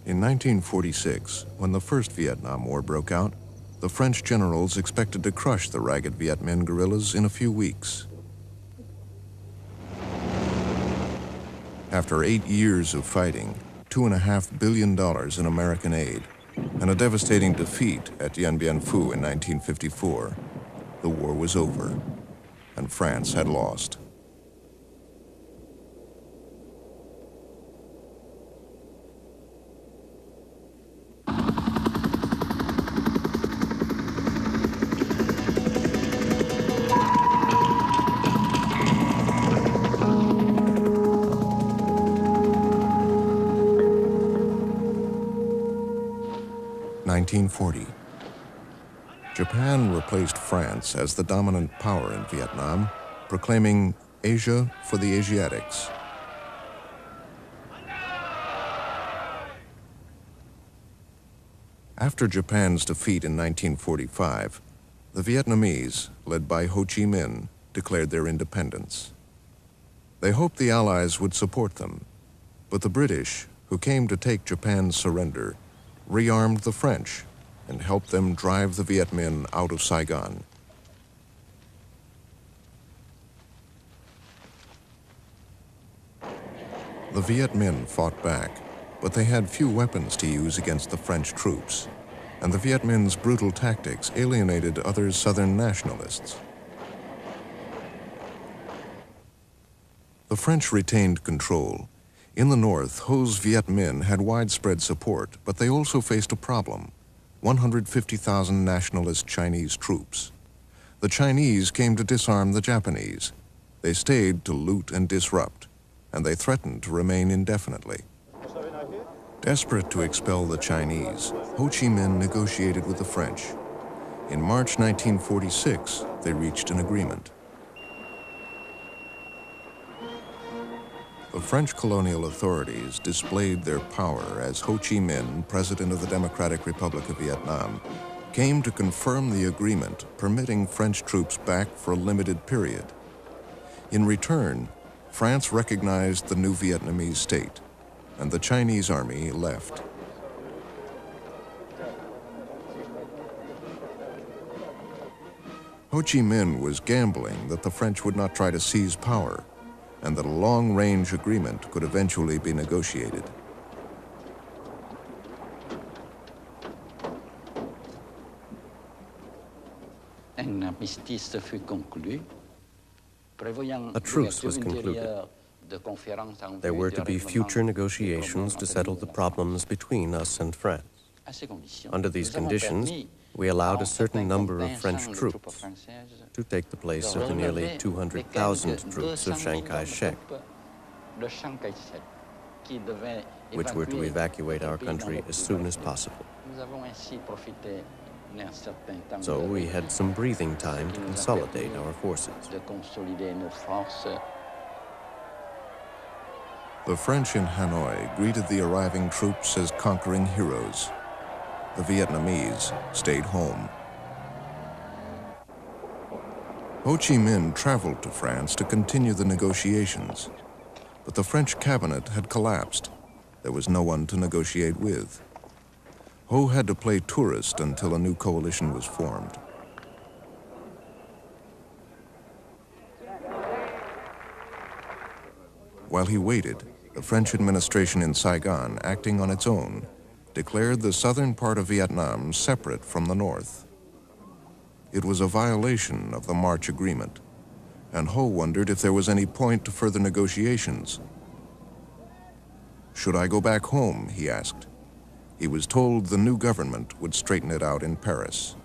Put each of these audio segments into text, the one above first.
In 1946, when the First Vietnam War broke out, the French generals expected to crush the ragged Viet Minh guerrillas in a few weeks. After 8 years of fighting, $2.5 billion in American aid, and a devastating defeat at Dien Bien Phu in 1954, the war was over, and France had lost. In 1940, Japan replaced France as the dominant power in Vietnam, proclaiming Asia for the Asiatics. After Japan's defeat in 1945, the Vietnamese, led by Ho Chi Minh, declared their independence. They hoped the Allies would support them, but the British, who came to take Japan's surrender, rearmed the French and helped them drive the Viet Minh out of Saigon. The Viet Minh fought back, but they had few weapons to use against the French troops, and the Viet Minh's brutal tactics alienated other Southern nationalists. The French retained control. In the north, Ho's Viet Minh had widespread support, but they also faced a problem: 150,000 nationalist Chinese troops. The Chinese came to disarm the Japanese. They stayed to loot and disrupt, and they threatened to remain indefinitely. Desperate to expel the Chinese, Ho Chi Minh negotiated with the French. In March 1946, they reached an agreement. The French colonial authorities displayed their power as Ho Chi Minh, President of the Democratic Republic of Vietnam, came to confirm the agreement permitting French troops back for a limited period. In return, France recognized the new Vietnamese state, and the Chinese army left. Ho Chi Minh was gambling that the French would not try to seize power, and that a long-range agreement could eventually be negotiated. A truce was concluded. There were to be future negotiations to settle the problems between us and France. Under these conditions, we allowed a certain number of French troops to take the place of the nearly 200,000 troops of Chiang Kai-shek, which were to evacuate our country as soon as possible. So we had some breathing time to consolidate our forces. The French in Hanoi greeted the arriving troops as conquering heroes. The Vietnamese stayed home. Ho Chi Minh traveled to France to continue the negotiations, but the French cabinet had collapsed. There was no one to negotiate with. Ho had to play tourist until a new coalition was formed. While he waited, the French administration in Saigon, acting on its own, declared the southern part of Vietnam separate from the north. It was a violation of the March Agreement, and Ho wondered if there was any point to further negotiations. "Should I go back home?" he asked. He was told the new government would straighten it out in Paris.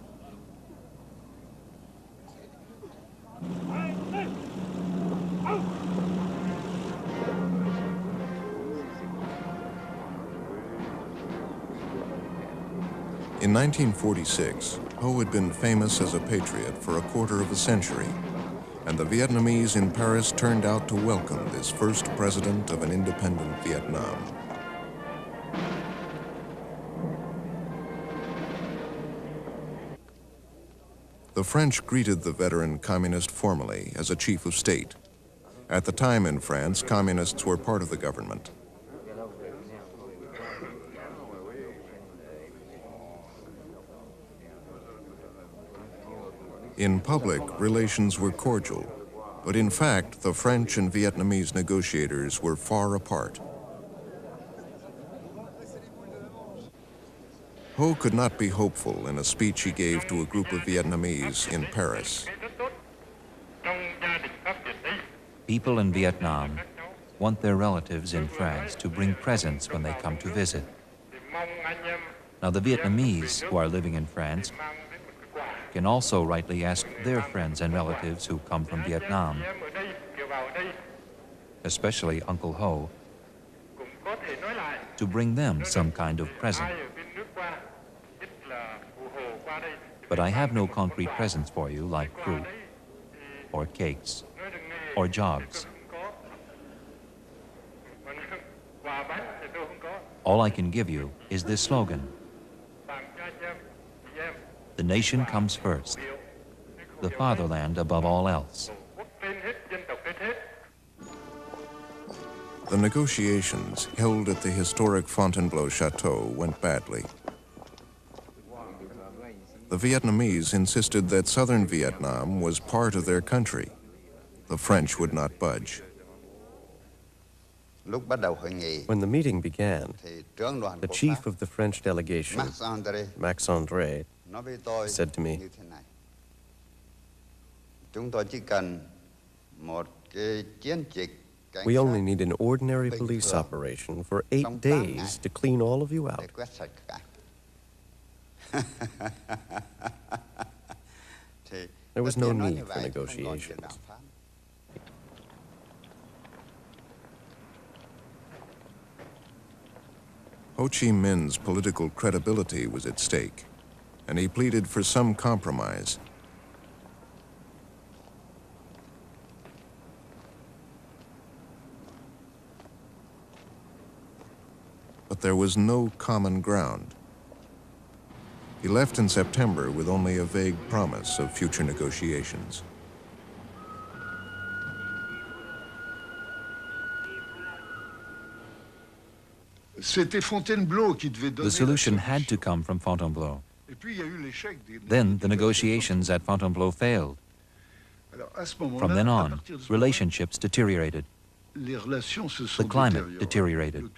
In 1946, Ho had been famous as a patriot for a quarter of a century, and the Vietnamese in Paris turned out to welcome this first president of an independent Vietnam. The French greeted the veteran communist formally as a chief of state. At the time in France, communists were part of the government. In public, relations were cordial, but in fact, the French and Vietnamese negotiators were far apart. Ho could not be hopeful in a speech he gave to a group of Vietnamese in Paris. People in Vietnam want their relatives in France to bring presents when they come to visit. Now, the Vietnamese who are living in France can also rightly ask their friends and relatives who come from Vietnam, especially Uncle Ho, to bring them some kind of present. But I have no concrete presents for you like fruit, or cakes, or jobs. All I can give you is this slogan: the nation comes first, the fatherland above all else. The negotiations held at the historic Fontainebleau Chateau went badly. The Vietnamese insisted that southern Vietnam was part of their country. The French would not budge. When the meeting began, the chief of the French delegation, Max André, said to me, "We only need an ordinary police operation for 8 days to clean all of you out." There was no need for negotiations. Ho Chi Minh's political credibility was at stake, and he pleaded for some compromise. But there was no common ground. He left in September with only a vague promise of future negotiations. The solution had to come from Fontainebleau. Then the negotiations at Fontainebleau failed. From then on, relationships deteriorated. The climate deteriorated.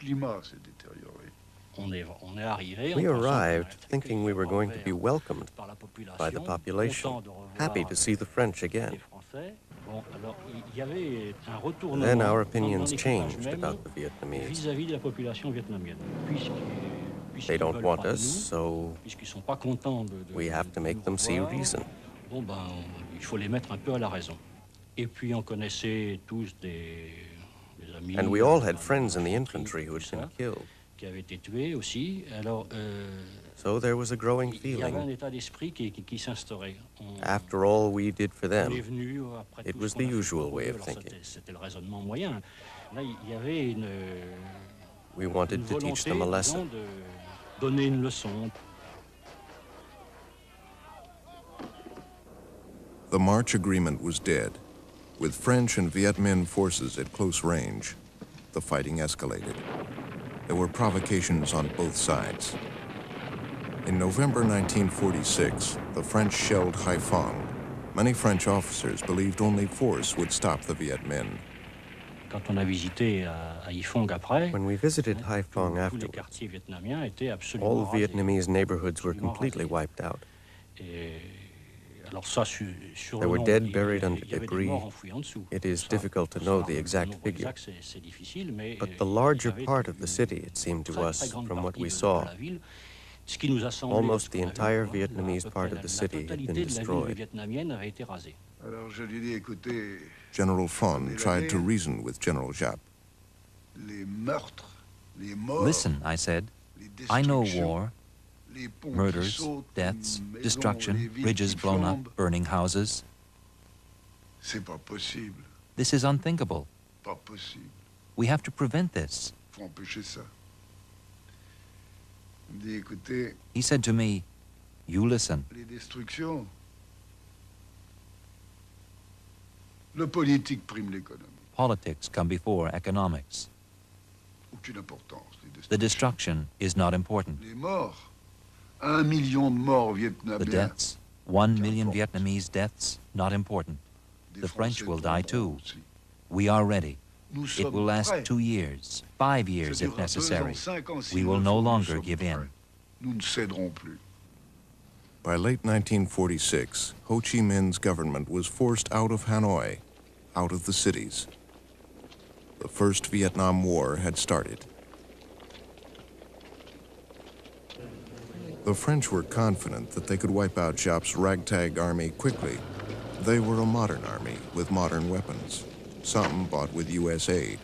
We arrived thinking we were going to be welcomed by the population, happy to see the French again. Then our opinions changed about the Vietnamese. They don't want us, so we have to make them see reason. And we all had friends in the infantry who had been killed. So there was a growing feeling. After all we did for them, it was the usual way of thinking. We wanted to teach them a lesson. The March agreement was dead. With French and Viet Minh forces at close range, the fighting escalated. There were provocations on both sides. In November 1946, the French shelled Haiphong. Many French officers believed only force would stop the Viet Minh. When we visited Haiphong afterwards, all Vietnamese neighborhoods were completely wiped out. There were dead buried under debris. It is difficult to know the exact figure. But the larger part of the city, it seemed to us, from what we saw, almost the entire Vietnamese part of the city had been destroyed. General Phong tried to reason with General Giap. Listen, I said, I know war, murders, deaths, destruction, bridges blown up, burning houses. This is unthinkable. We have to prevent this. He said to me, you listen. Politics come before economics. The destruction is not important. The deaths, 1 million Vietnamese deaths, not important. The French will die too. We are ready. It will last 2 years, 5 years if necessary. We will no longer give in. By late 1946, Ho Chi Minh's government was forced out of Hanoi, out of the cities. The First Vietnam War had started. The French were confident that they could wipe out Giap's ragtag army quickly. They were a modern army with modern weapons, some bought with U.S. aid.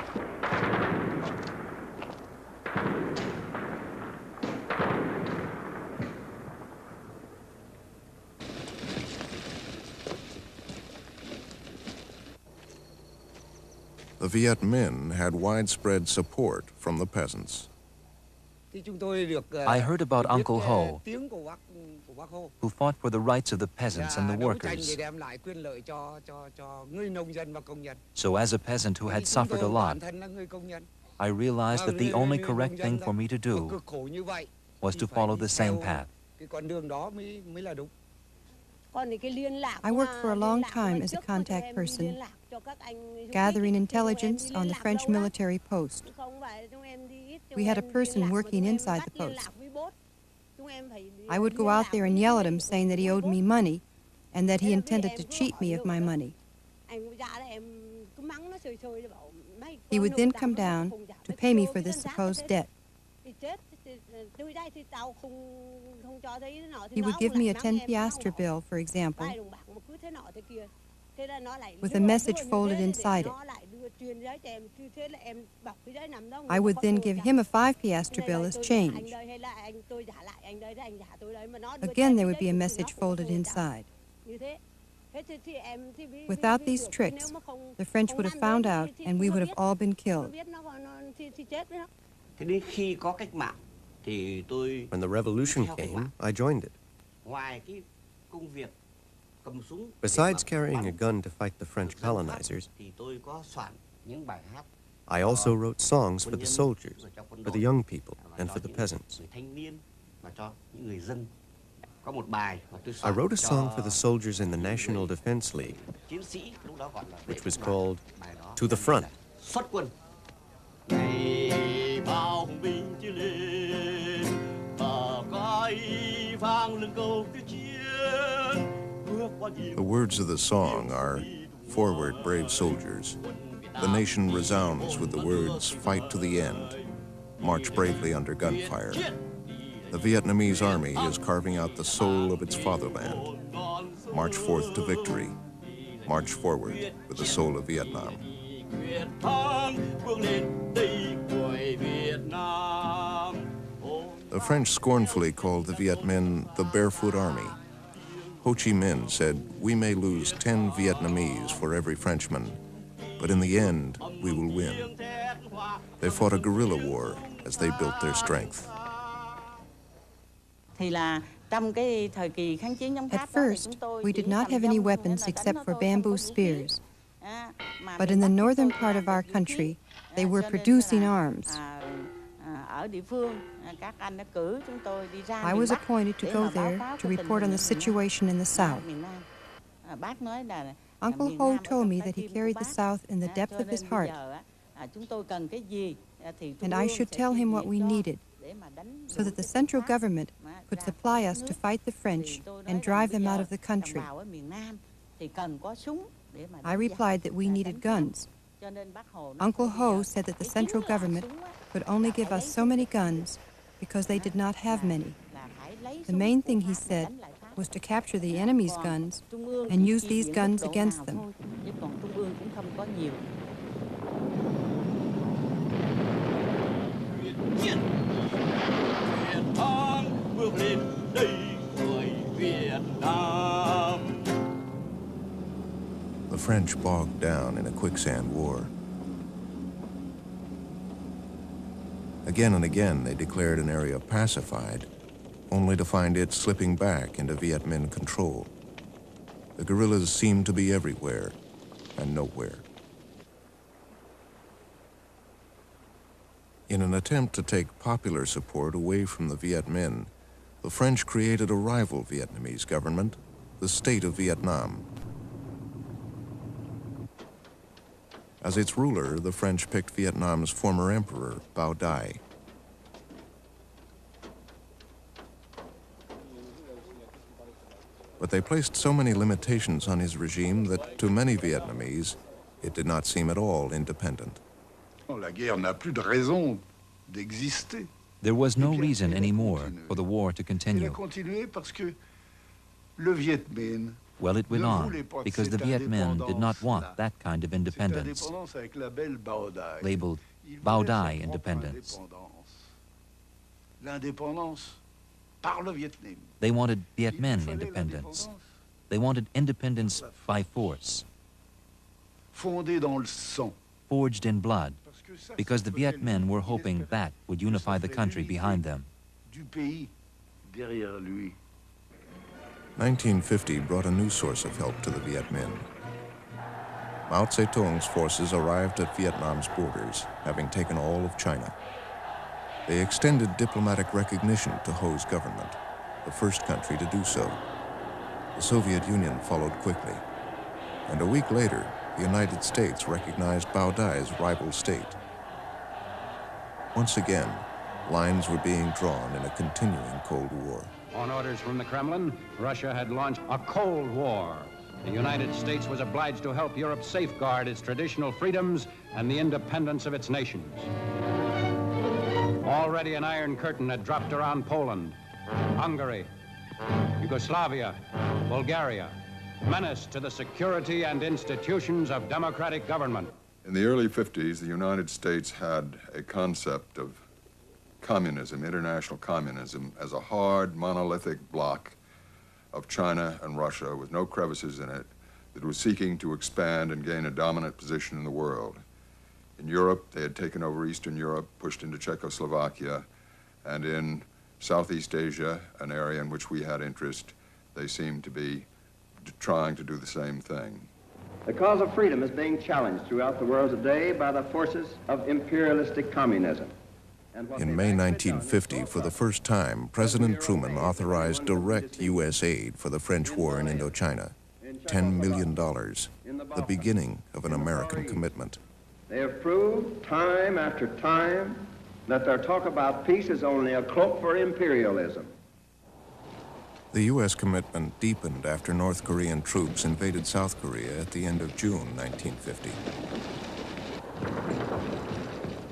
The Viet Minh had widespread support from the peasants. I heard about Uncle Ho, who fought for the rights of the peasants and the workers. So as a peasant who had suffered a lot, I realized that the only correct thing for me to do was to follow the same path. I worked for a long time as a contact person, gathering intelligence on the French military post. We had a person working inside the post. I would go out there and yell at him, saying that he owed me money and that he intended to cheat me of my money. He would then come down to pay me for this supposed debt. He would give me a 10 piastre bill, for example, with a message folded inside it. I would then give him a 5 piastre bill as change. Again, there would be a message folded inside. Without these tricks, the French would have found out and we would have all been killed. When the revolution came, I joined it. Besides carrying a gun to fight the French colonizers, I also wrote songs for the soldiers, for the young people, and for the peasants. I wrote a song for the soldiers in the National Defense League, which was called To the Front. The words of the song are, "Forward, brave soldiers." The nation resounds with the words, "Fight to the end. March bravely under gunfire." The Vietnamese army is carving out the soul of its fatherland. March forth to victory. March forward with the soul of Vietnam. The French scornfully called the Viet Minh the Barefoot Army. Ho Chi Minh said, "We may lose 10 Vietnamese for every Frenchman, but in the end, we will win." They fought a guerrilla war as they built their strength. At first, we did not have any weapons except for bamboo spears. But in the northern part of our country, they were producing arms. I was appointed to go there to report on the situation in the South. Uncle Ho told me that he carried the South in the depth of his heart, and I should tell him what we needed, so that the central government could supply us to fight the French and drive them out of the country. I replied that we needed guns. Uncle Ho said that the central government could only give us so many guns because they did not have many. The main thing, he said, was to capture the enemy's guns and use these guns against them. The French bogged down in a quicksand war. Again and again, they declared an area pacified, only to find it slipping back into Viet Minh control. The guerrillas seemed to be everywhere and nowhere. In an attempt to take popular support away from the Viet Minh, the French created a rival Vietnamese government, the state of Vietnam. As its ruler, the French picked Vietnam's former emperor, Bao Dai. But they placed so many limitations on his regime that to many Vietnamese, it did not seem at all independent. There was no reason anymore for the war to continue. Well, it went on because the Viet Minh did not want that kind of independence, labeled Bao Dai independence. They wanted Viet Minh independence. They wanted independence by force, forged in blood, because the Viet Minh were hoping that would unify the country behind them. 1950 brought a new source of help to the Viet Minh. Mao Zedong's forces arrived at Vietnam's borders, having taken all of China. They extended diplomatic recognition to Ho's government, the first country to do so. The Soviet Union followed quickly. And a week later, the United States recognized Bao Dai's rival state. Once again, lines were being drawn in a continuing Cold War. On orders from the Kremlin, Russia had launched a Cold War. The United States was obliged to help Europe safeguard its traditional freedoms and the independence of its nations. Already an Iron Curtain had dropped around Poland, Hungary, Yugoslavia, Bulgaria, menace to the security and institutions of democratic government. In the early 50s, the United States had a concept of communism, international communism, as a hard, monolithic bloc of China and Russia with no crevices in it that was seeking to expand and gain a dominant position in the world. In Europe, they had taken over Eastern Europe, pushed into Czechoslovakia, and in Southeast Asia, an area in which we had interest, they seemed to be trying to do the same thing. The cause of freedom is being challenged throughout the world today by the forces of imperialistic communism. In May 1950, for the first time, President Truman authorized direct U.S. aid for the French war in Indochina, $10 million, the beginning of an American commitment. They have proved time after time that their talk about peace is only a cloak for imperialism. The U.S. commitment deepened after North Korean troops invaded South Korea at the end of June 1950.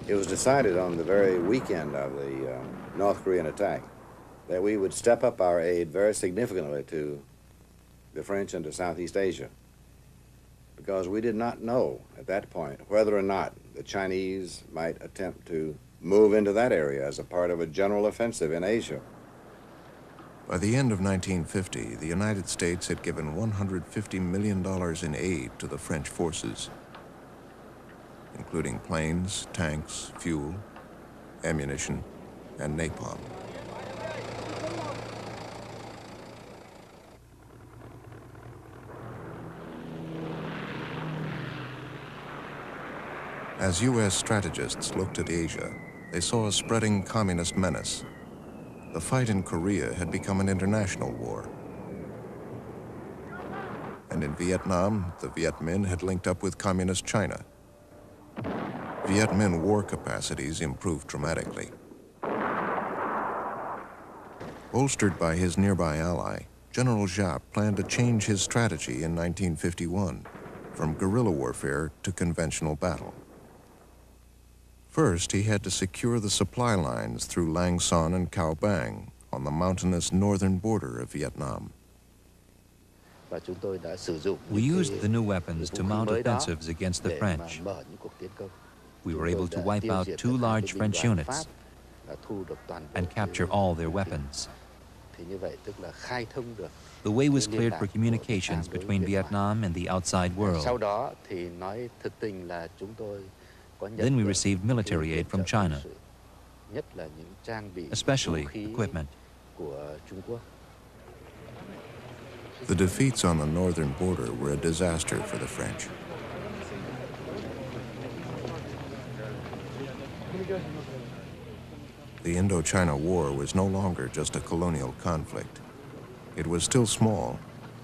It was decided on the very weekend of the North Korean attack that we would step up our aid very significantly to the French and to Southeast Asia, because we did not know at that point whether or not the Chinese might attempt to move into that area as a part of a general offensive in Asia. By the end of 1950, the United States had given $150 million in aid to the French forces, including planes, tanks, fuel, ammunition, and napalm. As U.S. strategists looked at Asia, they saw a spreading communist menace. The fight in Korea had become an international war. And in Vietnam, the Viet Minh had linked up with communist China. Viet Minh war capacities improved dramatically. Bolstered by his nearby ally, General Giap planned to change his strategy in 1951 from guerrilla warfare to conventional battle. First, he had to secure the supply lines through Lang Son and Cao Bang on the mountainous northern border of Vietnam. We used the new weapons to mount offensives against the French. We were able to wipe out 2 large French units and capture all their weapons. The way was cleared for communications between Vietnam and the outside world. Then we received military aid from China, especially equipment. The defeats on the northern border were a disaster for the French. The Indochina War was no longer just a colonial conflict. It was still small,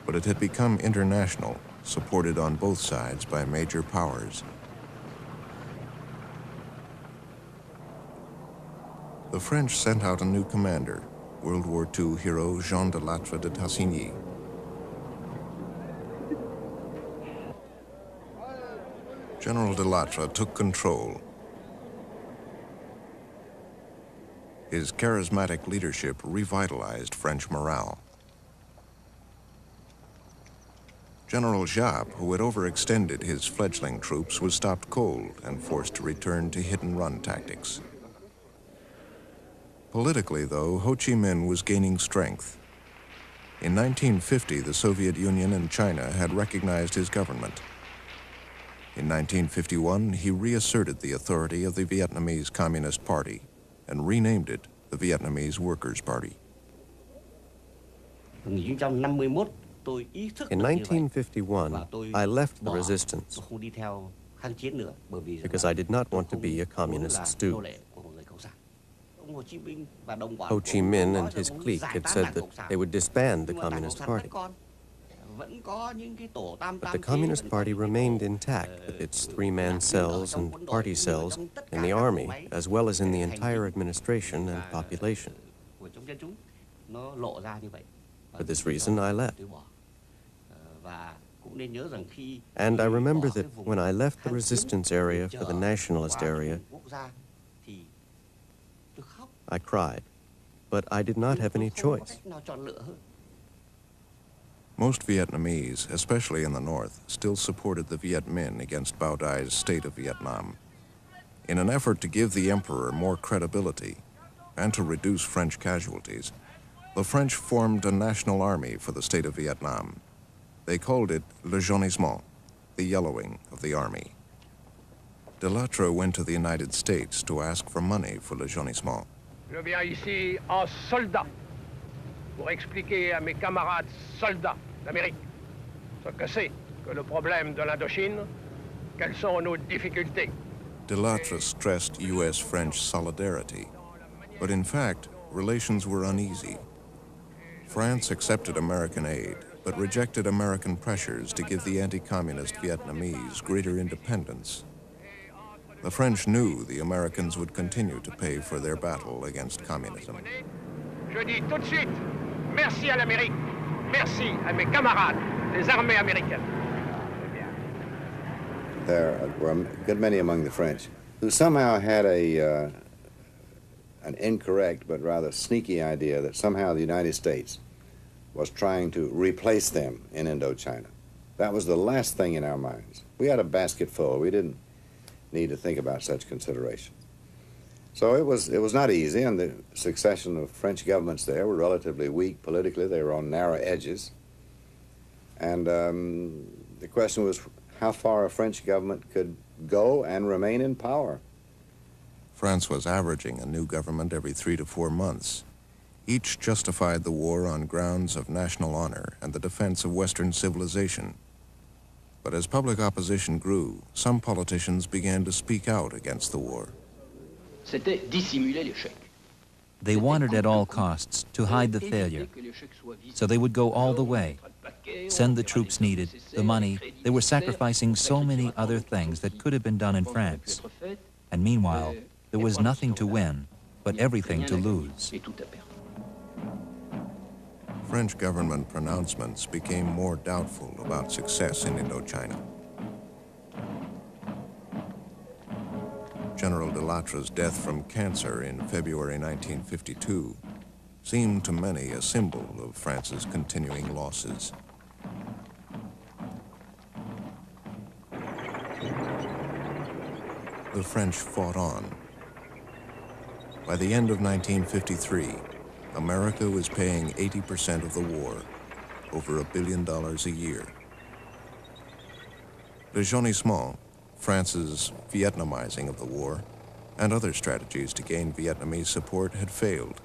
but it had become international, supported on both sides by major powers. The French sent out a new commander, World War II hero Jean de Lattre de Tassigny. General de Lattre took control. His charismatic leadership revitalized French morale. General Giap, who had overextended his fledgling troops, was stopped cold and forced to return to hit-and-run tactics. Politically, though, Ho Chi Minh was gaining strength. In 1950, the Soviet Union and China had recognized his government. In 1951, he reasserted the authority of the Vietnamese Communist Party and renamed it the Vietnamese Workers' Party. In 1951, I left the resistance because I did not want to be a communist stooge. Ho Chi Minh and his clique had said that they would disband the Communist Party. But the Communist Party remained intact with its three-man cells and party cells in the army, as well as in the entire administration and population. For this reason, I left. And I remember that when I left the resistance area for the nationalist area, I cried, but I did not have any choice. Most Vietnamese, especially in the north, still supported the Viet Minh against Bao Dai's state of Vietnam. In an effort to give the emperor more credibility and to reduce French casualties, the French formed a national army for the state of Vietnam. They called it le jaunissement, the yellowing of the army. De Lattre went to the United States to ask for money for le jaunissement. Je viens ici en soldat pour expliquer à mes camarades soldats d'Amérique ce que c'est que le problème de l'Indochine, quelles sont nos difficultés. De Lattre stressed U.S.-French solidarity, but in fact, relations were uneasy. France accepted American aid, but rejected American pressures to give the anti-communist Vietnamese greater independence. The French knew the Americans would continue to pay for their battle against communism. Je dis tout de suite, merci à l'Amérique, merci à mes camarades, les armées américaines. There were a good many among the French who somehow had an incorrect but rather sneaky idea that somehow the United States was trying to replace them in Indochina. That was the last thing in our minds. We had a basket full. We didn't need to think about such consideration. So it was not easy, and the succession of French governments there were relatively weak politically. They were on narrow edges. And the question was how far a French government could go and remain in power. France was averaging a new government every 3 to 4 months. Each justified the war on grounds of national honor and the defense of Western civilization. But as public opposition grew, some politicians began to speak out against the war. They wanted at all costs to hide the failure, so they would go all the way, send the troops needed, the money. They were sacrificing so many other things that could have been done in France. And meanwhile, there was nothing to win, but everything to lose. French government pronouncements became more doubtful about success in Indochina. General de Lattre's death from cancer in February 1952 seemed to many a symbol of France's continuing losses. The French fought on. By the end of 1953, America was paying 80% of the war, over $1 billion a year. Le jaunissement, France's Vietnamizing of the war, and other strategies to gain Vietnamese support had failed.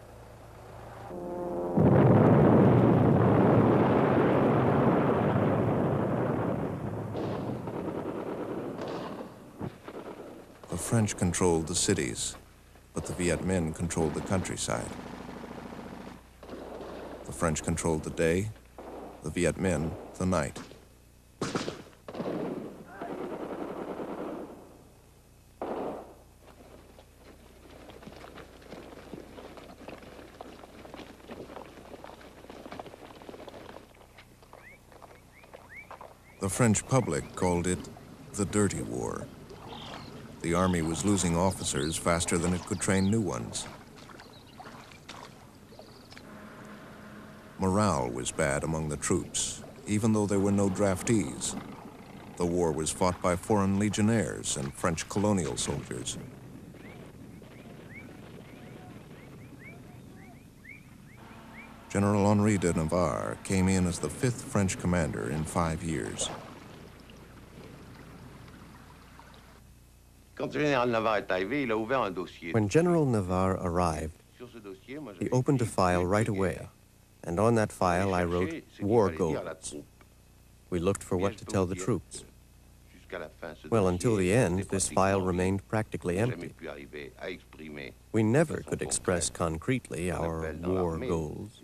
The French controlled the cities, but the Viet Minh controlled the countryside. The French controlled the day, the Viet Minh the night. The French public called it the Dirty War. The army was losing officers faster than it could train new ones. Morale was bad among the troops, even though there were no draftees. The war was fought by foreign legionnaires and French colonial soldiers. General Henri de Navarre came in as the 5th French commander in 5 years. When General Navarre arrived, he opened a file right away, and on that file I wrote war goals. We looked for what to tell the troops. Well, until the end, this file remained practically empty. We never could express concretely our war goals.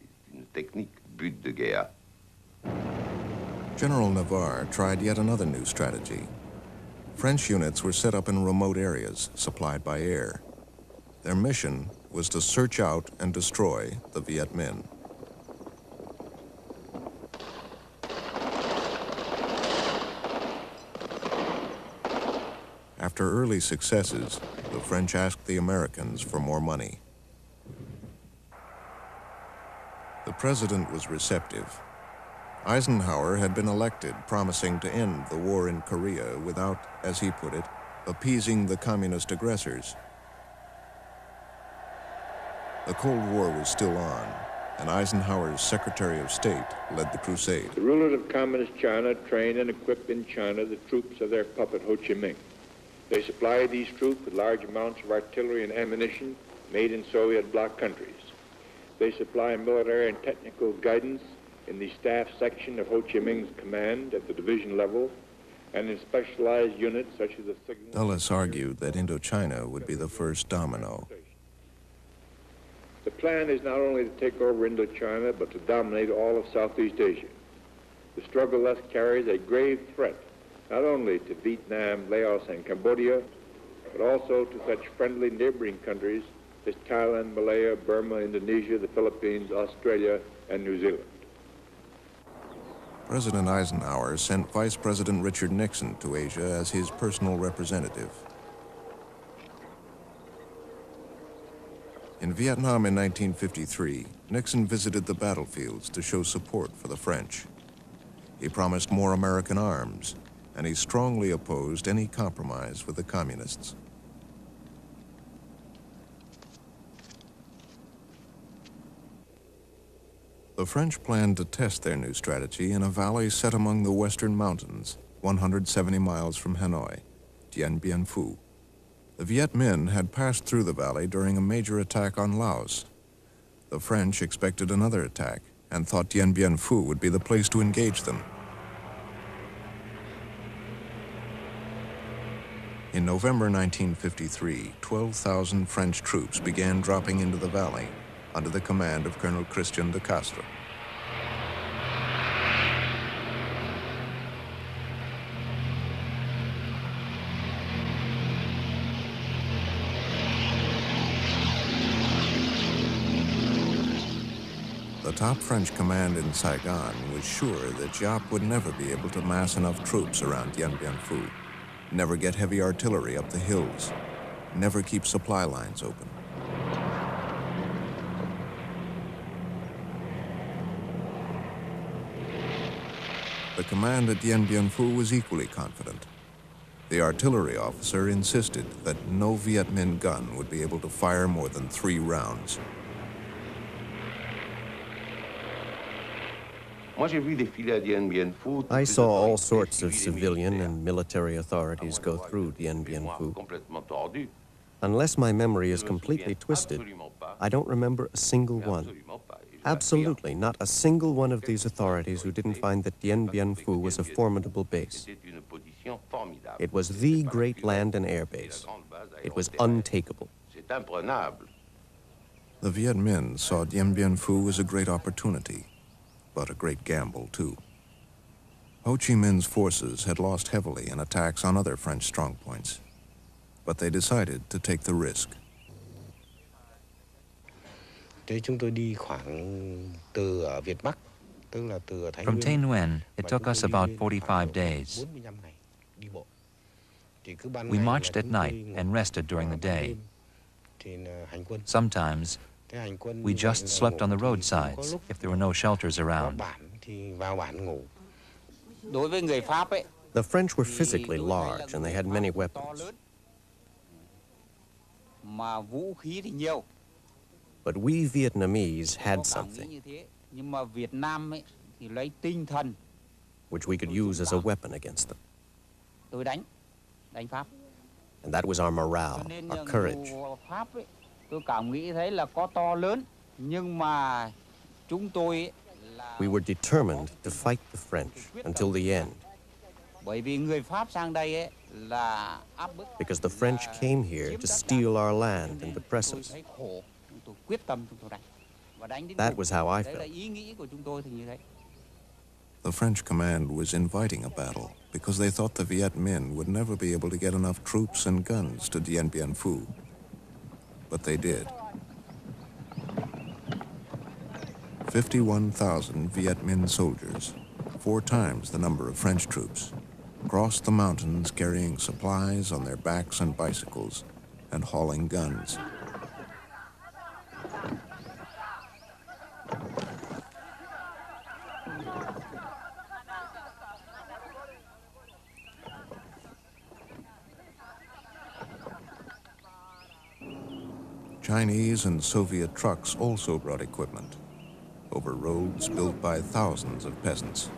General Navarre tried yet another new strategy. French units were set up in remote areas, supplied by air. Their mission was to search out and destroy the Viet Minh. After early successes, the French asked the Americans for more money. The president was receptive. Eisenhower had been elected, promising to end the war in Korea without, as he put it, appeasing the communist aggressors. The Cold War was still on, and Eisenhower's Secretary of State led the crusade. The rulers of Communist China trained and equipped in China the troops of their puppet Ho Chi Minh. They supplied these troops with large amounts of artillery and ammunition made in Soviet bloc countries. They supply military and technical guidance in the staff section of Ho Chi Minh's command at the division level and in specialized units such as the signal... Dulles argued that Indochina would be the first domino. The plan is not only to take over Indochina, but to dominate all of Southeast Asia. The struggle thus carries a grave threat, not only to Vietnam, Laos, and Cambodia, but also to such friendly neighboring countries as Thailand, Malaya, Burma, Indonesia, the Philippines, Australia, and New Zealand. President Eisenhower sent Vice President Richard Nixon to Asia as his personal representative. In Vietnam in 1953, Nixon visited the battlefields to show support for the French. He promised more American arms, and he strongly opposed any compromise with the communists. The French planned to test their new strategy in a valley set among the western mountains, 170 miles from Hanoi, Dien Bien Phu. The Viet Minh had passed through the valley during a major attack on Laos. The French expected another attack and thought Dien Bien Phu would be the place to engage them. In November 1953, 12,000 French troops began dropping into the valley under the command of Colonel Christian de Castro. The top French command in Saigon was sure that Giap would never be able to mass enough troops around Dien Bien Phu, never get heavy artillery up the hills, never keep supply lines open. The command at Dien Bien Phu was equally confident. The artillery officer insisted that no Viet Minh gun would be able to fire more than 3 rounds. I saw all sorts of civilian and military authorities go through Dien Bien Phu. Unless my memory is completely twisted, I don't remember a single one. Absolutely not a single one of these authorities who didn't find that Dien Bien Phu was a formidable base. It was the great land and air base. It was untakeable. The Viet Minh saw Dien Bien Phu as a great opportunity. but a great gamble, too. Ho Chi Minh's forces had lost heavily in attacks on other French strongpoints, but they decided to take the risk. From Tay Nguyen, it took us about 45 days. We marched at night and rested during the day. Sometimes we just slept on the roadsides if there were no shelters around. The French were physically large and they had many weapons. But we Vietnamese had something which we could use as a weapon against them. And that was our morale, our courage. We were determined to fight the French until the end. Because the French came here to steal our land and oppress us. That was how I felt. The French command was inviting a battle because they thought the Viet Minh would never be able to get enough troops and guns to Dien Bien Phu. But they did. 51,000 Viet Minh soldiers, 4 times the number of French troops, crossed the mountains carrying supplies on their backs and bicycles and hauling guns. Chinese and Soviet trucks also brought equipment over roads built by thousands of peasants.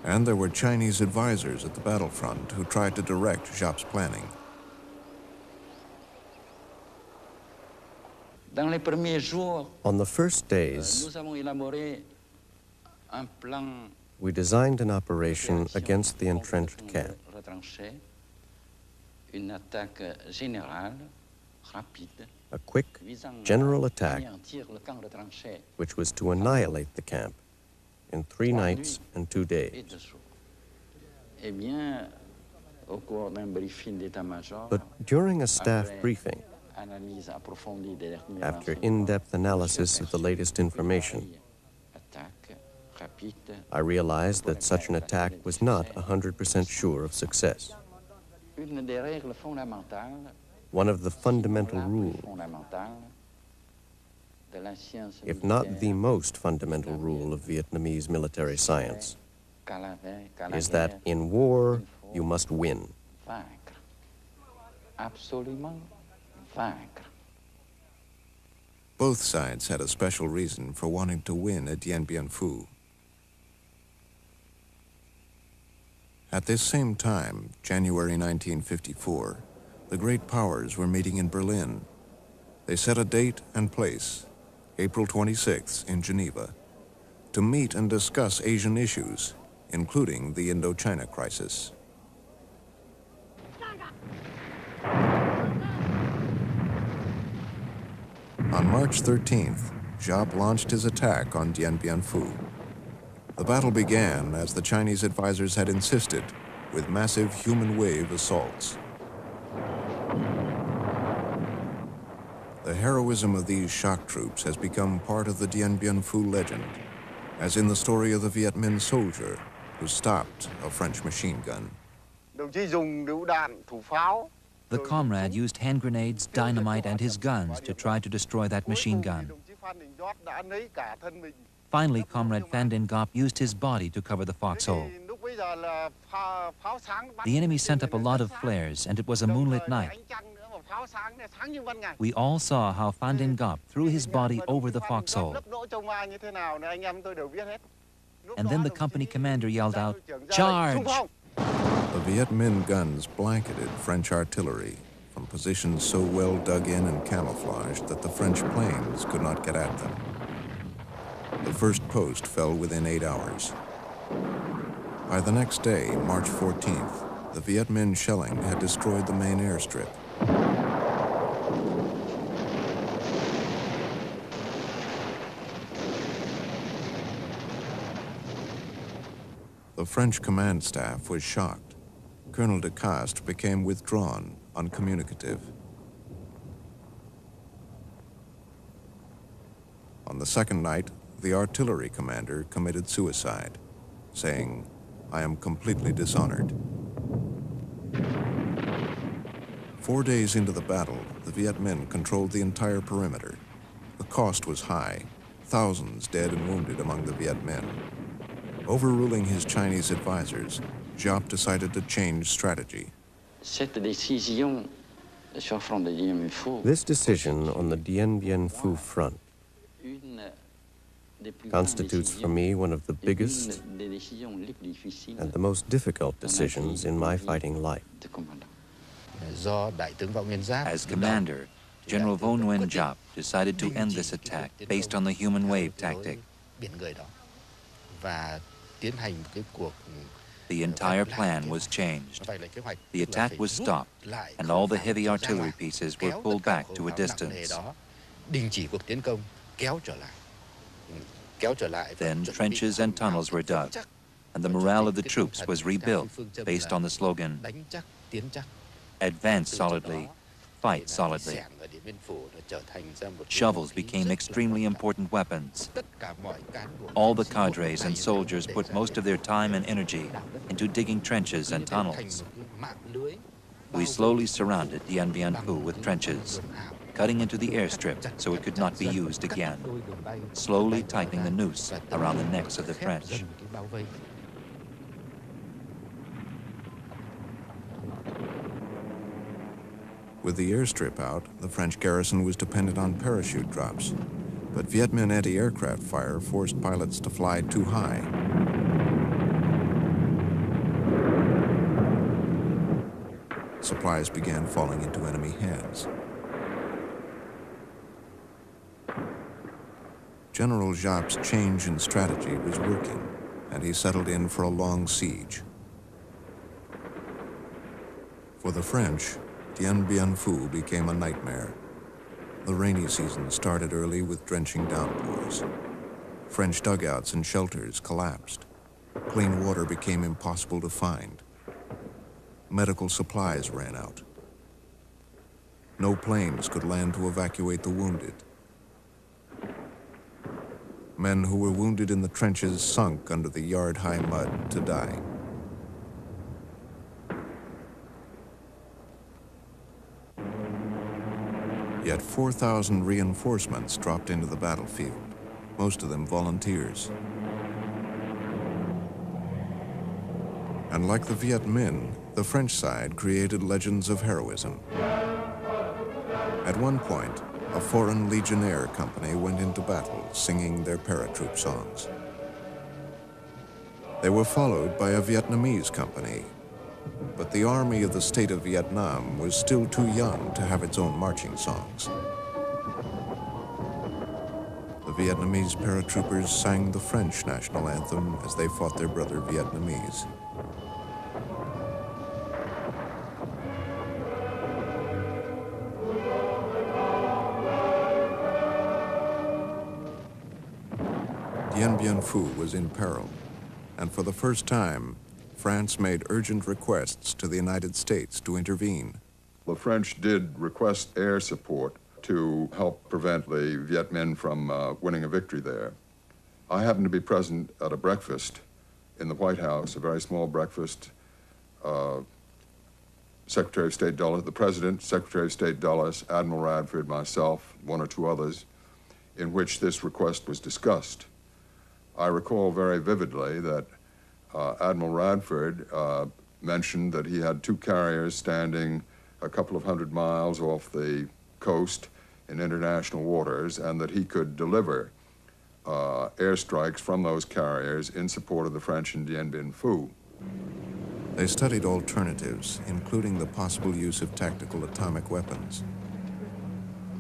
And there were Chinese advisors at the battlefront who tried to direct Giap's planning. On the first days, we designed an operation against the entrenched camp. A quick, general attack which was to annihilate the camp in 3 nights and 2 days. But during a staff briefing, after in-depth analysis of the latest information, I realized that such an attack was not 100% sure of success. One of the fundamental rules, if not the most fundamental rule of Vietnamese military science, is that in war, you must win. Both sides had a special reason for wanting to win at Dien Bien Phu. At this same time, January 1954, the great powers were meeting in Berlin. They set a date and place, April 26th in Geneva, to meet and discuss Asian issues, including the Indochina crisis. On March 13th, Giap launched his attack on Dien Bien Phu. The battle began, as the Chinese advisors had insisted, with massive human wave assaults. The heroism of these shock troops has become part of the Dien Bien Phu legend, as in the story of the Viet Minh soldier who stopped a French machine gun. The comrade used hand grenades, dynamite, and his guns to try to destroy that machine gun. Finally, Comrade Phan Dinh Ngop used his body to cover the foxhole. The enemy sent up a lot of flares, and it was a moonlit night. We all saw how Phan Dinh Ngop threw his body over the foxhole. And then the company commander yelled out, "Charge!" The Viet Minh guns blanketed French artillery from positions so well dug in and camouflaged that the French planes could not get at them. The first post fell within 8 hours. By the next day, March 14th, the Viet Minh shelling had destroyed the main airstrip. The French command staff was shocked. Colonel de Castres became withdrawn, uncommunicative. On the second night, the artillery commander committed suicide, saying, "I am completely dishonored." 4 days into the battle, the Viet Minh controlled the entire perimeter. The cost was high, thousands dead and wounded among the Viet Minh. Overruling his Chinese advisors, Giap decided to change strategy. This decision on the Dien Bien Phu front constitutes for me one of the biggest and the most difficult decisions in my fighting life. As commander, General Vo Nguyen Giap decided to end this attack based on the human wave tactic. The entire plan was changed. The attack was stopped, and all the heavy artillery pieces were pulled back to a distance. Then trenches and tunnels were dug, and the morale of the troops was rebuilt based on the slogan, "Advance solidly, fight solidly." Shovels became extremely important weapons. All the cadres and soldiers put most of their time and energy into digging trenches and tunnels. We slowly surrounded Dien Bien Phu with trenches, cutting into the airstrip so it could not be used again, slowly tightening the noose around the necks of the French. With the airstrip out, the French garrison was dependent on parachute drops, but Viet Minh anti-aircraft fire forced pilots to fly too high. Supplies began falling into enemy hands. General Giap's change in strategy was working, and he settled in for a long siege. For the French, Dien Bien Phu became a nightmare. The rainy season started early with drenching downpours. French dugouts and shelters collapsed. Clean water became impossible to find. Medical supplies ran out. No planes could land to evacuate the wounded. Men who were wounded in the trenches sunk under the yard-high mud to die. Yet 4,000 reinforcements dropped into the battlefield, most of them volunteers. And like the Viet Minh, the French side created legends of heroism. At one point, a foreign legionnaire company went into battle singing their paratroop songs. They were followed by a Vietnamese company, but the army of the state of Vietnam was still too young to have its own marching songs. The Vietnamese paratroopers sang the French national anthem as they fought their brother Vietnamese. Dien Bien Phu was in peril, and for the first time, France made urgent requests to the United States to intervene. The French did request air support to help prevent the Viet Minh from winning a victory there. I happened to be present at a breakfast in the White House, a very small breakfast. Secretary of State Dulles, the President, Secretary of State Dulles, Admiral Radford, myself, one or two others, in which this request was discussed. I recall very vividly that Admiral Radford mentioned that he had two carriers standing a couple of 100 miles off the coast in international waters, and that he could deliver airstrikes from those carriers in support of the French in Dien Bien Phu. They studied alternatives, including the possible use of tactical atomic weapons.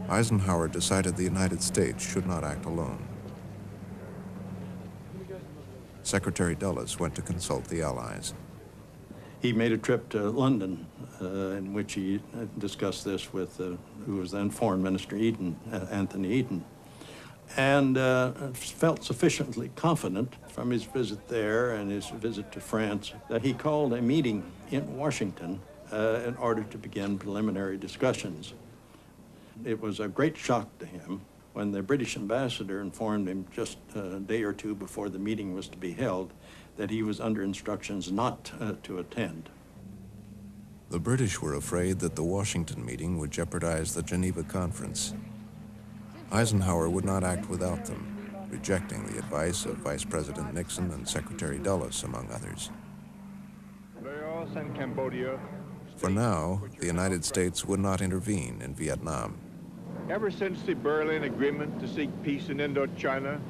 Eisenhower decided the United States should not act alone. Secretary Dulles went to consult the Allies. He made a trip to London in which he discussed this with who was then Foreign Minister Eden, Anthony Eden. and felt sufficiently confident from his visit there and his visit to France that he called a meeting in Washington in order to begin preliminary discussions. It was a great shock to him when the British ambassador informed him just a day or two before the meeting was to be held that he was under instructions not to attend. The British were afraid that the Washington meeting would jeopardize the Geneva Conference. Eisenhower would not act without them, rejecting the advice of Vice President Nixon and Secretary Dulles, among others. Laos and Cambodia. For now, the United States would not intervene in Vietnam. Ever since the Berlin Agreement to seek peace in Indochina,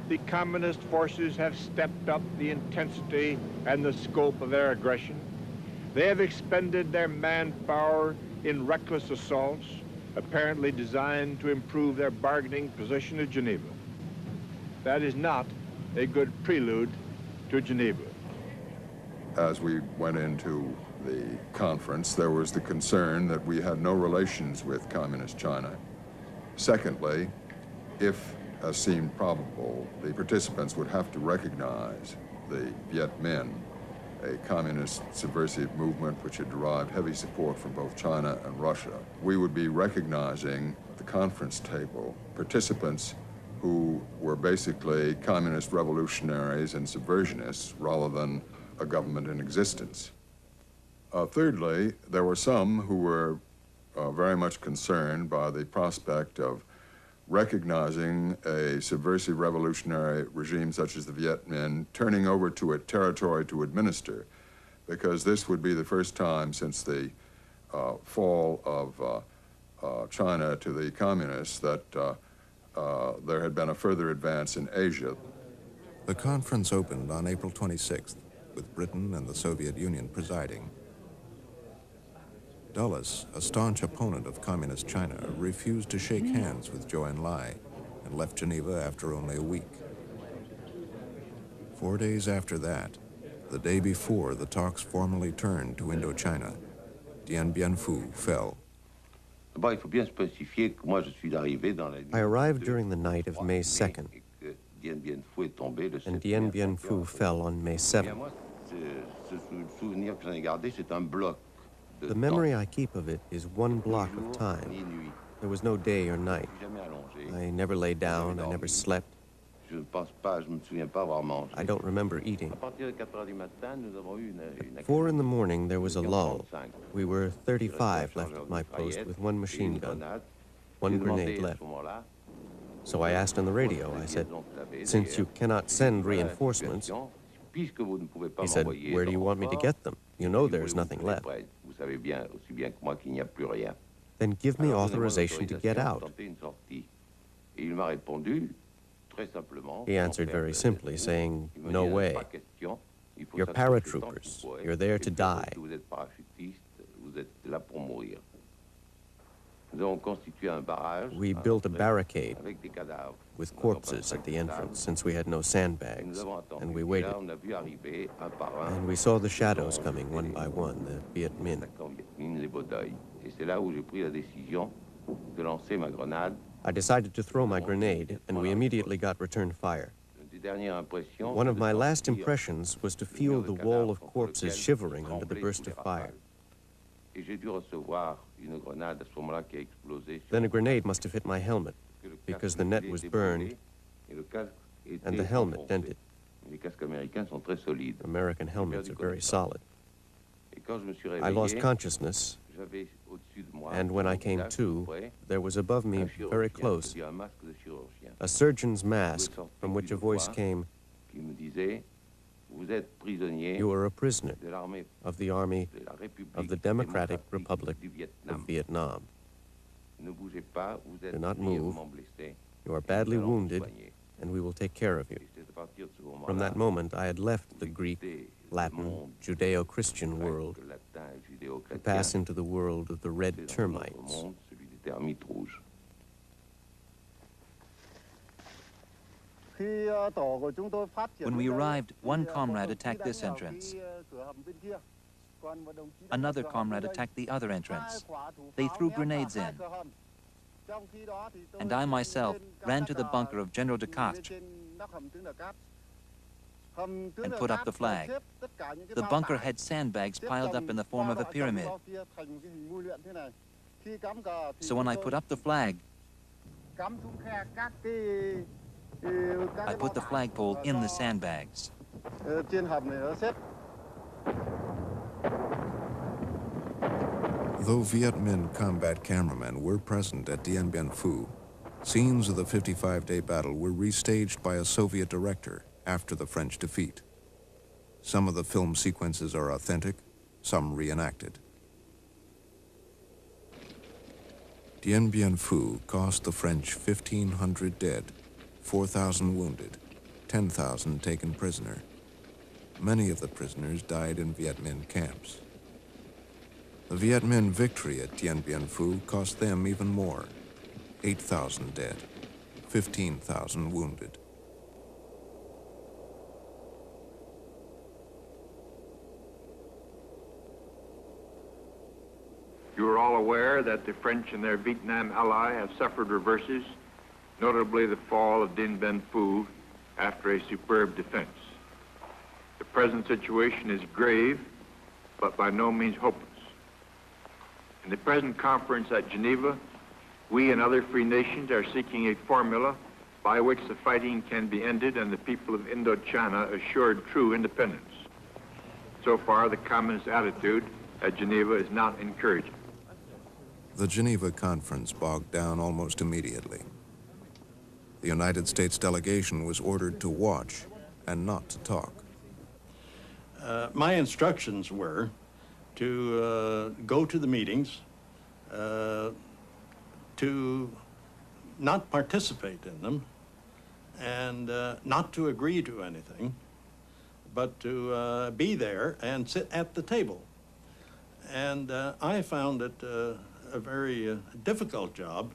the communist forces have stepped up the intensity and the scope of their aggression. They have expended their manpower in reckless assaults, apparently designed to improve their bargaining position at Geneva. That is not a good prelude to Geneva. As we went into the conference, there was the concern that we had no relations with Communist China. Secondly, if, as seemed probable, the participants would have to recognize the Viet Minh, a communist subversive movement which had derived heavy support from both China and Russia, we would be recognizing at the conference table participants who were basically communist revolutionaries and subversionists rather than a government in existence. Thirdly, there were some who were very much concerned by the prospect of recognizing a subversive revolutionary regime such as the Viet Minh, turning over to it territory to administer, because this would be the first time since the fall of China to the communists that there had been a further advance in Asia. The conference opened on April 26th, with Britain and the Soviet Union presiding. Dulles, a staunch opponent of Communist China, refused to shake hands with Zhou Enlai and left Geneva after only a week. 4 days after that, the day before the talks formally turned to Indochina, Dien Bien Phu fell. I arrived during the night of May 2nd, and Dien Bien Phu fell on May 7th. The memory I keep of it is one block of time. There was no day or night. I never lay down, I never slept. I don't remember eating. At 4 in the morning, there was a lull. We were 35 left at my post with one machine gun, one grenade left. So I asked on the radio, I said, "Since you cannot send reinforcements," he said, "Where do you want me to get them? You know there's nothing left. Then give me authorization to get out." He answered very simply, saying, "No way. You're paratroopers. You're there to die." We built a barricade with corpses at the entrance, since we had no sandbags, and we waited. And we saw the shadows coming one by one, the Viet Minh. I decided to throw my grenade, and we immediately got return fire. One of my last impressions was to feel the wall of corpses shivering under the burst of fire. Then a grenade must have hit my helmet, because the net was burned and the helmet dented. American helmets are very solid. I lost consciousness, and when I came to, there was above me, very close, a surgeon's mask from which a voice came, "You are a prisoner of the Army of the Democratic Republic of Vietnam. Do not move. You are badly wounded, and we will take care of you." From that moment, I had left the Greek, Latin, Judeo-Christian world to pass into the world of the red termites. When we arrived, one comrade attacked this entrance. Another comrade attacked the other entrance. They threw grenades in. and I myself ran to the bunker of General Descartes and put up the flag. The bunker had sandbags piled up in the form of a pyramid. So when I put up the flag, I put the flagpole in the sandbags. Though Viet Minh combat cameramen were present at Dien Bien Phu, scenes of the 55-day battle were restaged by a Soviet director after the French defeat. Some of the film sequences are authentic, some reenacted. Dien Bien Phu cost the French 1,500 dead, 4,000 wounded, 10,000 taken prisoner. Many of the prisoners died in Viet Minh camps. The Viet Minh victory at Dien Bien Phu cost them even more, 8,000 dead, 15,000 wounded. You are all aware that the French and their Vietnam ally have suffered reverses, notably the fall of Dien Bien Phu after a superb defense. The present situation is grave, but by no means hopeless. In the present conference at Geneva, we and other free nations are seeking a formula by which the fighting can be ended and the people of Indochina assured true independence. So far, the communist attitude at Geneva is not encouraging. The Geneva conference bogged down almost immediately. The United States delegation was ordered to watch and not to talk. My instructions were to go to the meetings, to not participate in them, and not to agree to anything, but to be there and sit at the table. And I found it a very difficult job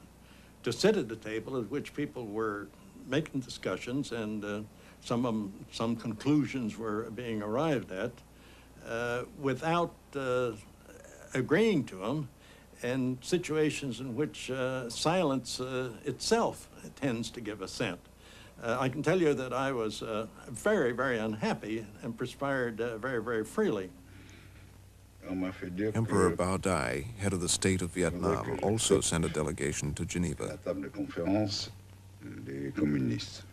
to sit at the table at which people were making discussions and some conclusions were being arrived at without agreeing to them, and situations in which silence itself tends to give assent. I can tell you that I was very, very unhappy and perspired very, very freely. Emperor Bao Dai, head of the state of Vietnam, also sent a delegation to Geneva.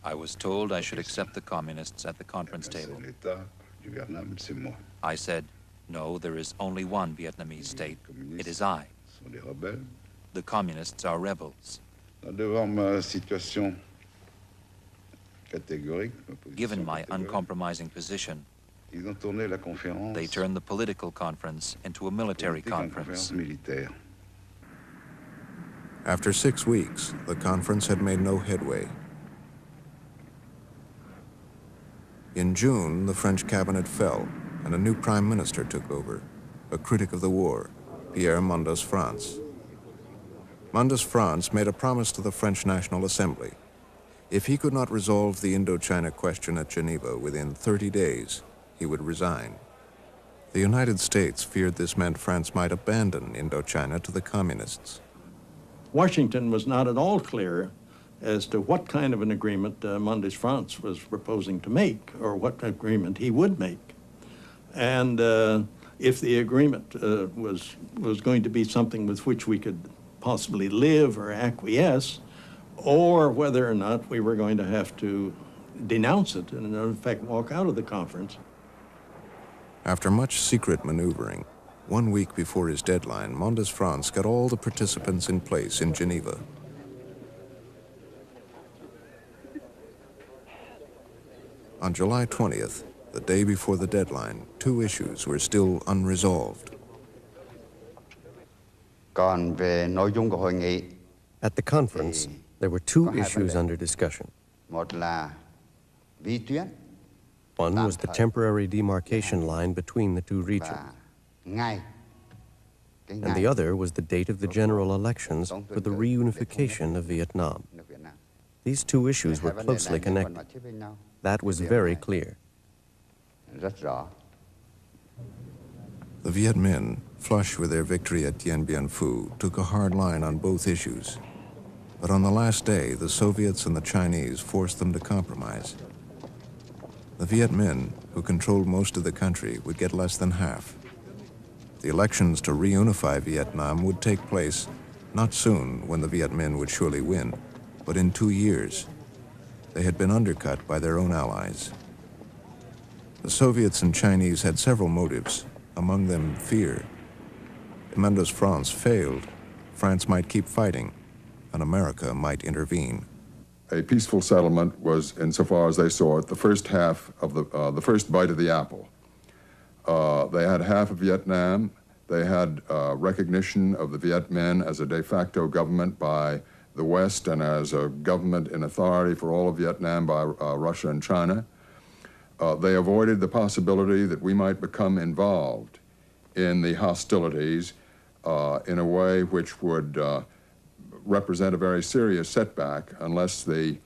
I was told I should accept the communists at the conference table. I said, no, there is only one Vietnamese state. It is I. The communists are rebels. Given my uncompromising position, they turned the political conference into a military conference. After 6 weeks, the conference had made no headway. In June, the French cabinet fell, and a new prime minister took over, a critic of the war, Pierre Mendès France. Mendès France made a promise to the French National Assembly. If he could not resolve the Indochina question at Geneva within 30 days, he would resign. The United States feared this meant France might abandon Indochina to the communists. Washington was not at all clear as to what kind of an agreement Mendès France was proposing to make, or what agreement he would make. And if the agreement was going to be something with which we could possibly live or acquiesce, or whether or not we were going to have to denounce it and in fact walk out of the conference. After much secret maneuvering, 1 week before his deadline, Mendès France got all the participants in place in Geneva. On July 20th, the day before the deadline, 2 issues were still unresolved. At the conference, there were 2 issues under discussion. One was the temporary demarcation line between the 2 regions, and the other was the date of the general elections for the reunification of Vietnam. These 2 issues were closely connected. That was very clear. The Viet Minh, flush with their victory at Dien Bien Phu, took a hard line on both issues. But on the last day, the Soviets and the Chinese forced them to compromise. The Viet Minh, who controlled most of the country, would get less than half. The elections to reunify Vietnam would take place not soon, when the Viet Minh would surely win, but in 2 years. They had been undercut by their own allies. The Soviets and Chinese had several motives, among them fear. If Mendes France failed, France might keep fighting, and America might intervene. A peaceful settlement was, insofar as they saw it, the first half of the first bite of the apple. They had half of Vietnam. They had recognition of the Viet Minh as a de facto government by the West and as a government in authority for all of Vietnam by Russia and China. They avoided the possibility that we might become involved in the hostilities in a way which would represent a very serious setback unless the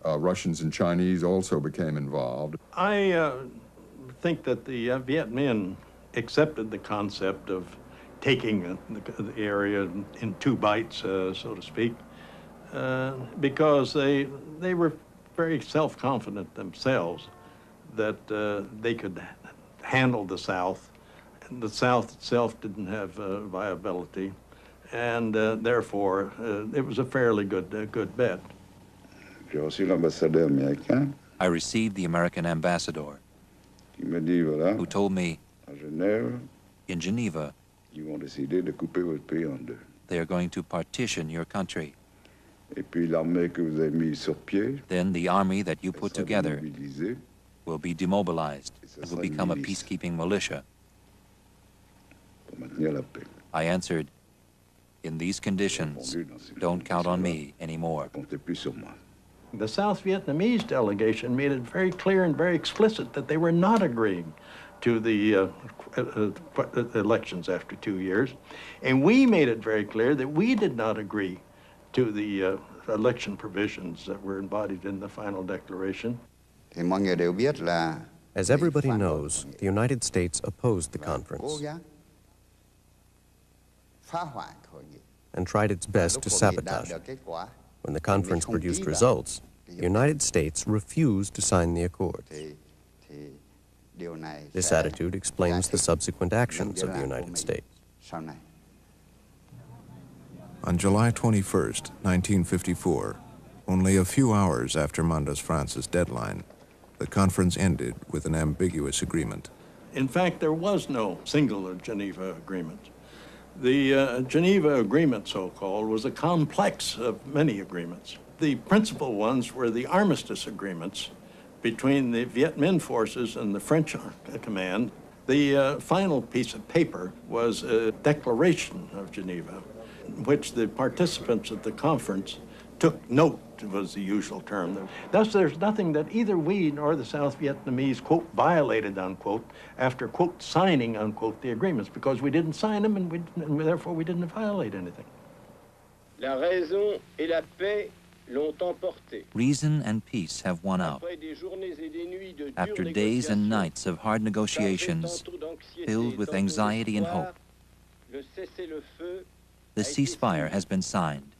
Russians and Chinese also became involved. I think that the Viet Minh accepted the concept of taking the area in 2 bites, so to speak, because they were very self-confident themselves that they could handle the South. And the South itself didn't have viability, and therefore it was a fairly good bet. I received the American ambassador, who told me, in Geneva, they are going to partition your country. Then the army that you put together will be demobilized and will become a peacekeeping militia. I answered, in these conditions, don't count on me anymore. The South Vietnamese delegation made it very clear and very explicit that they were not agreeing to the elections after 2 years. And we made it very clear that we did not agree to the election provisions that were embodied in the final declaration. As everybody knows, the United States opposed the conference and tried its best to sabotage it. When the conference produced results, the United States refused to sign the accords. This attitude explains the subsequent actions of the United States. On July 21st, 1954, only a few hours after Mendes France's deadline, the conference ended with an ambiguous agreement. In fact, there was no single Geneva agreement. The Geneva Agreement, so-called, was a complex of many agreements. The principal ones were the armistice agreements between the Viet Minh forces and the French command. The final piece of paper was a declaration of Geneva, in which the participants of the conference took note, was the usual term. Thus, there's nothing that either we nor the South Vietnamese, quote, violated, unquote, after, quote, signing, unquote, the agreements, because we didn't sign them and therefore we didn't violate anything. La raison et la paix l'ont emporté. Reason and peace have won out. After days and nights of hard negotiations, filled with anxiety and hope, the ceasefire has been signed.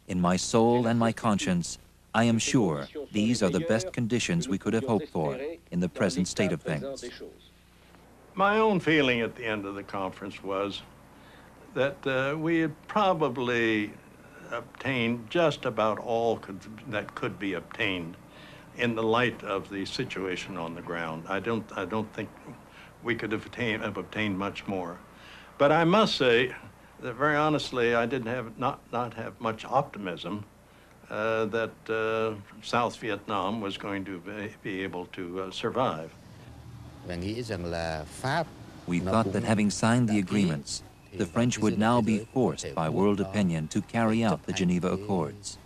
In my soul and my conscience, I am sure these are the best conditions we could have hoped for in the present state of things. My own feeling at the end of the conference was that we had probably obtained just about all that could be obtained in the light of the situation on the ground. I don't think we could have obtained much more. But I must say that very honestly, I didn't have not have much optimism that South Vietnam was going to be able to survive. We thought that having signed the agreements, the French would now be forced by world opinion to carry out the Geneva Accords.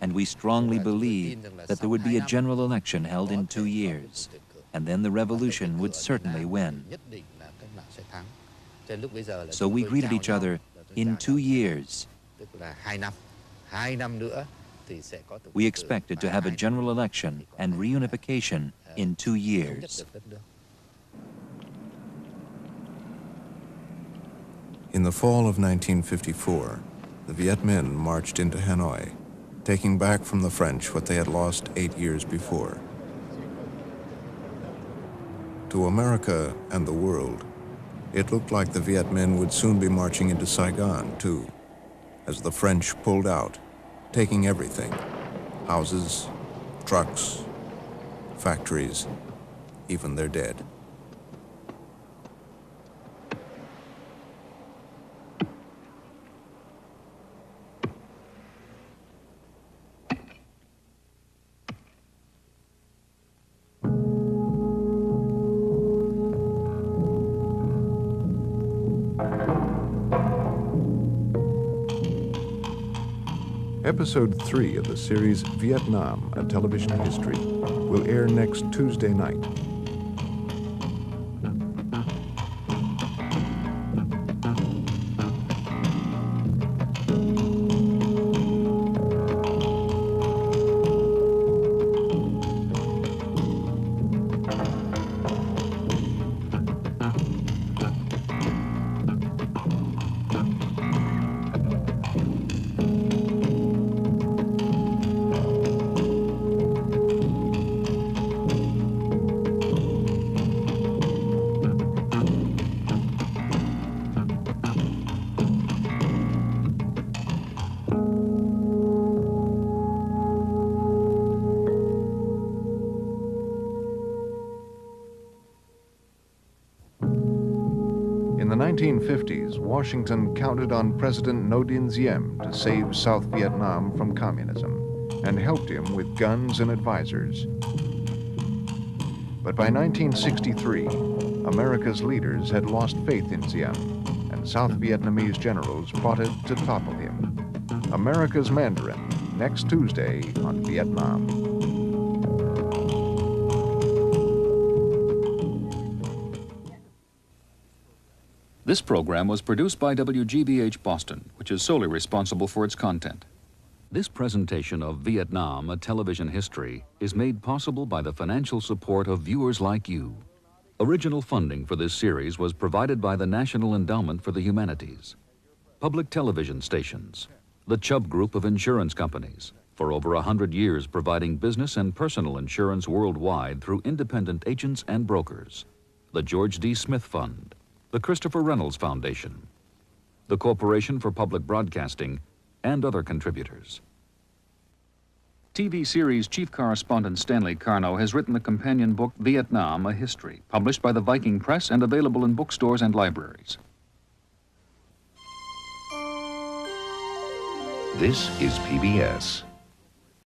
And we strongly believed that there would be a general election held in 2 years, and then the revolution would certainly win. So we greeted each other, in 2 years. We expected to have a general election and reunification in 2 years. In the fall of 1954, the Viet Minh marched into Hanoi, taking back from the French what they had lost 8 years before. To America and the world, it looked like the Viet Minh would soon be marching into Saigon, too, as the French pulled out, taking everything: houses, trucks, factories, even their dead. Episode 3 of the series Vietnam, A Television History will air next Tuesday night. In the 1950s, Washington counted on President Ngo Dinh Diem to save South Vietnam from communism and helped him with guns and advisors. But by 1963, America's leaders had lost faith in Diem, and South Vietnamese generals plotted to topple him. America's Mandarin, next Tuesday on Vietnam. This program was produced by WGBH Boston, which is solely responsible for its content. This presentation of Vietnam, A Television History, is made possible by the financial support of viewers like you. Original funding for this series was provided by the National Endowment for the Humanities, public television stations, the Chubb Group of insurance companies, for over 100 years providing business and personal insurance worldwide through independent agents and brokers, the George D. Smith Fund, the Christopher Reynolds Foundation, the Corporation for Public Broadcasting, and other contributors. TV series chief correspondent Stanley Carno has written the companion book Vietnam, A History, published by the Viking Press and available in bookstores and libraries. This is PBS.